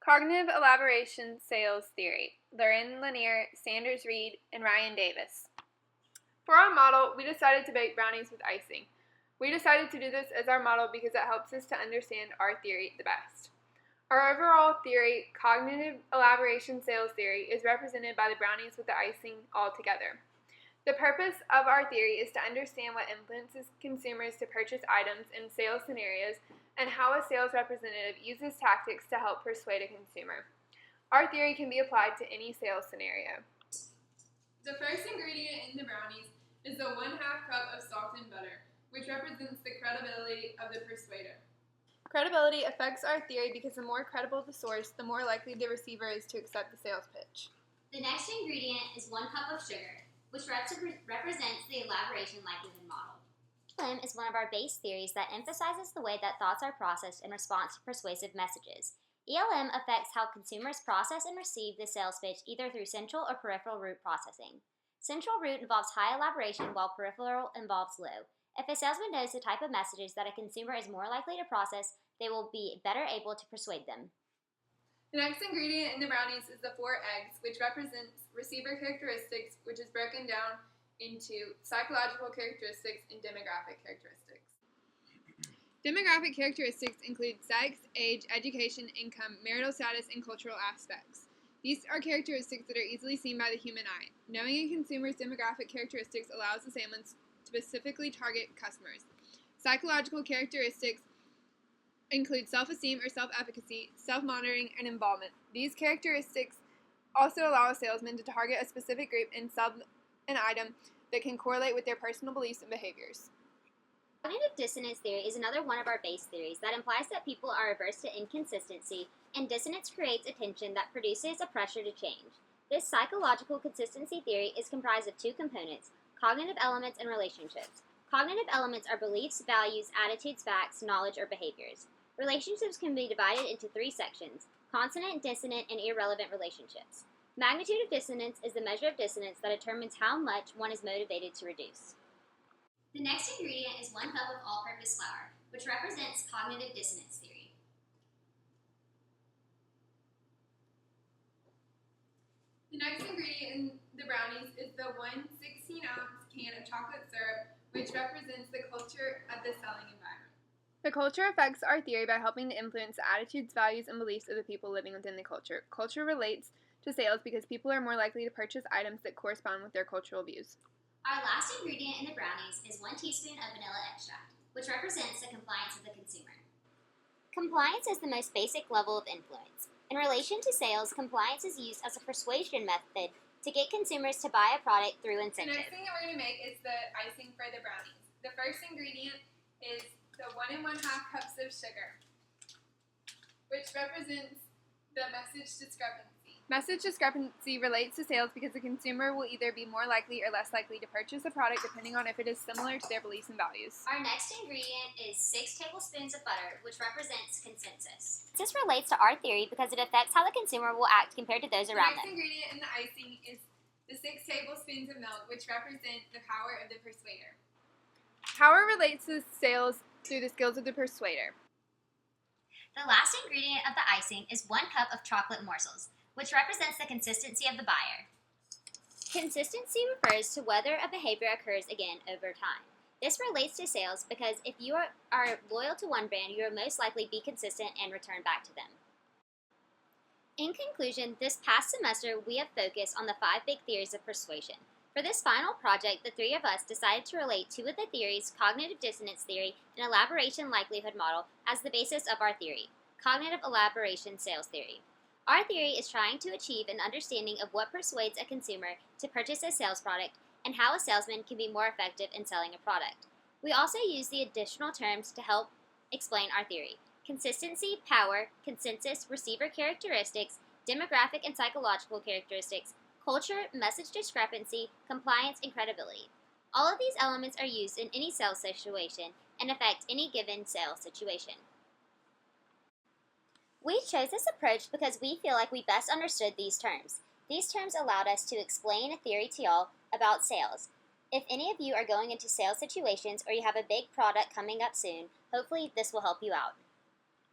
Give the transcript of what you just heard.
Cognitive Elaboration Sales Theory, Loren Lanier, Sanders Reed, and Ryan Davis. For our model, we decided to bake brownies with icing. We decided to do this as our model because it helps us to understand our theory the best. Our overall theory, Cognitive Elaboration Sales Theory, is represented by the brownies with the icing all together. The purpose of our theory is to understand what influences consumers to purchase items in sales scenarios and how a sales representative uses tactics to help persuade a consumer. Our theory can be applied to any sales scenario. The first ingredient in the brownies is the 1/2 cup of salt and butter, which represents the credibility of the persuader. Credibility affects our theory because the more credible the source, the more likely the receiver is to accept the sales pitch. The next ingredient is 1 cup of sugar, which represents the elaboration likelihood model. ELM is one of our base theories that emphasizes the way that thoughts are processed in response to persuasive messages. ELM affects how consumers process and receive the sales pitch either through central or peripheral route processing. Central route involves high elaboration while peripheral involves low. If a salesman knows the type of messages that a consumer is more likely to process, they will be better able to persuade them. The next ingredient in the brownies is the 4 eggs, which represents receiver characteristics, which is broken down into psychological characteristics and demographic characteristics. Demographic characteristics include sex, age, education, income, marital status, and cultural aspects. These are characteristics that are easily seen by the human eye. Knowing a consumer's demographic characteristics allows the salesman to specifically target customers. Psychological characteristics include self-esteem or self-efficacy, self-monitoring, and involvement. These characteristics also allow a salesman to target a specific group and sell an item that can correlate with their personal beliefs and behaviors. Cognitive dissonance theory is another one of our base theories that implies that people are averse to inconsistency, and dissonance creates a tension that produces a pressure to change. This psychological consistency theory is comprised of 2 components: cognitive elements and relationships. Cognitive elements are beliefs, values, attitudes, facts, knowledge, or behaviors. Relationships can be divided into 3 sections: consonant, dissonant, and irrelevant relationships. Magnitude of dissonance is the measure of dissonance that determines how much one is motivated to reduce. The next ingredient is 1 cup of all-purpose flour, which represents cognitive dissonance theory. The next ingredient in the brownies is the 1 16-ounce can of chocolate syrup, which represents the culture of the selling environment. The culture affects our theory by helping to influence the attitudes, values, and beliefs of the people living within the culture. Culture relates to sales because people are more likely to purchase items that correspond with their cultural views. Our last ingredient in the brownies is 1 teaspoon of vanilla extract, which represents the compliance of the consumer. Compliance is the most basic level of influence. In relation to sales, compliance is used as a persuasion method to get consumers to buy a product through incentive. The next thing that we're going to make is the icing for the brownies. The first ingredient is the 1 1/2 cups of sugar, which represents the message discrepancy. Message discrepancy relates to sales because the consumer will either be more likely or less likely to purchase a product depending on if it is similar to their beliefs and values. Our next ingredient is 6 tablespoons of butter, which represents consensus. This relates to our theory because it affects how the consumer will act compared to those around them. The next ingredient in the icing is the 6 tablespoons of milk, which represent the power of the persuader. Power relates to sales through the skills of the persuader. The last ingredient of the icing is 1 cup of chocolate morsels, which represents the consistency of the buyer. Consistency refers to whether a behavior occurs again over time. This relates to sales because if you are loyal to one brand, you will most likely be consistent and return back to them. In conclusion, this past semester we have focused on the 5 big theories of persuasion. For this final project, the 3 of us decided to relate 2 of the theories, cognitive dissonance theory and elaboration likelihood model, as the basis of our theory, cognitive elaboration sales theory. Our theory is trying to achieve an understanding of what persuades a consumer to purchase a sales product and how a salesman can be more effective in selling a product. We also use the additional terms to help explain our theory: consistency, power, consensus, receiver characteristics, demographic and psychological characteristics, culture, message discrepancy, compliance, and credibility. All of these elements are used in any sales situation and affect any given sales situation. We chose this approach because we feel like we best understood these terms. These terms allowed us to explain a theory to y'all about sales. If any of you are going into sales situations or you have a big product coming up soon, hopefully this will help you out.